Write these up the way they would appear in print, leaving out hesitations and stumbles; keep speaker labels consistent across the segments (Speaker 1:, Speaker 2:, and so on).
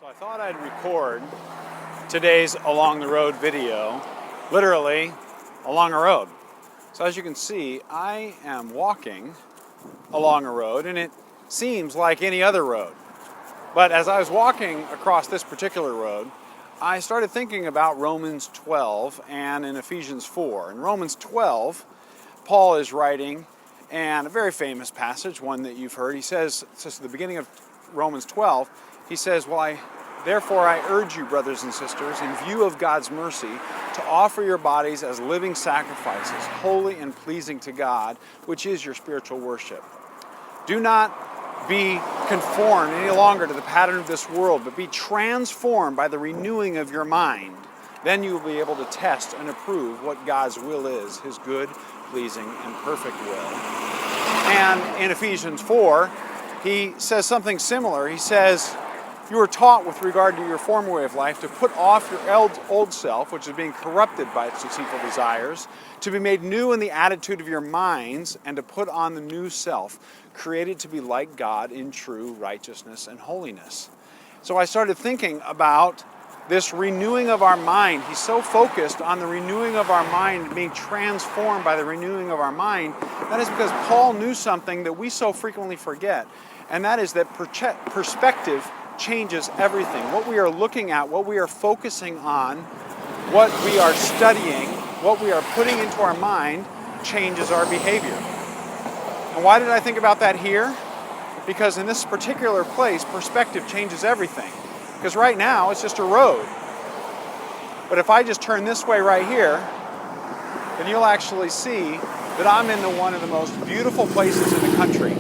Speaker 1: So I thought I'd record today's Along the Road video, literally along a road. So as you can see, I am walking along a road and it seems like any other road. But as I was walking across this particular road, I started thinking about Romans 12 and in Ephesians 4. In Romans 12, Paul is writing, and a very famous passage, one that you've heard. He says, at the beginning of Romans 12, he says, therefore I urge you, brothers and sisters, in view of God's mercy, to offer your bodies as living sacrifices, holy and pleasing to God, which is your spiritual worship. Do not be conformed any longer to the pattern of this world, but be transformed by the renewing of your mind. Then you will be able to test and approve what God's will is, His good, pleasing, and perfect will. And in Ephesians 4, he says something similar. He says, you were taught with regard to your former way of life to put off your old self, which is being corrupted by its deceitful desires, to be made new in the attitude of your minds, and to put on the new self, created to be like God in true righteousness and holiness. So I started thinking about this renewing of our mind. He's so focused on the renewing of our mind, being transformed by the renewing of our mind. That is because Paul knew something that we so frequently forget, and that is that perspective changes everything. What we are looking at, what we are focusing on, what we are studying, what we are putting into our mind changes our behavior. And why did I think about that here? Because in this particular place, perspective changes everything. Because right now, it's just a road. But if I just turn this way right here, then you'll actually see that I'm in one of the most beautiful places in the country.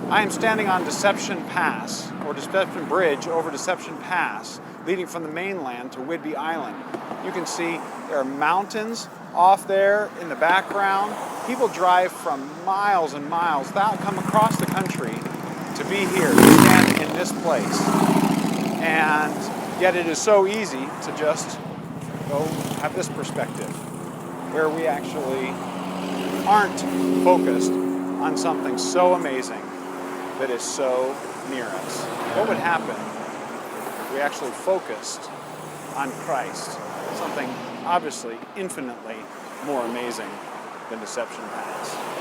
Speaker 1: I am standing on Deception Pass, or Deception Bridge over Deception Pass, leading from the mainland to Whidbey Island. You can see there are mountains off there in the background. People drive from miles and miles, come across the country to be here, to stand in this place. And yet it is so easy to just go have this perspective, where we actually aren't focused on something so amazing that is so near us. What would happen if we actually focused on Christ, something obviously infinitely more amazing than Deception Pass?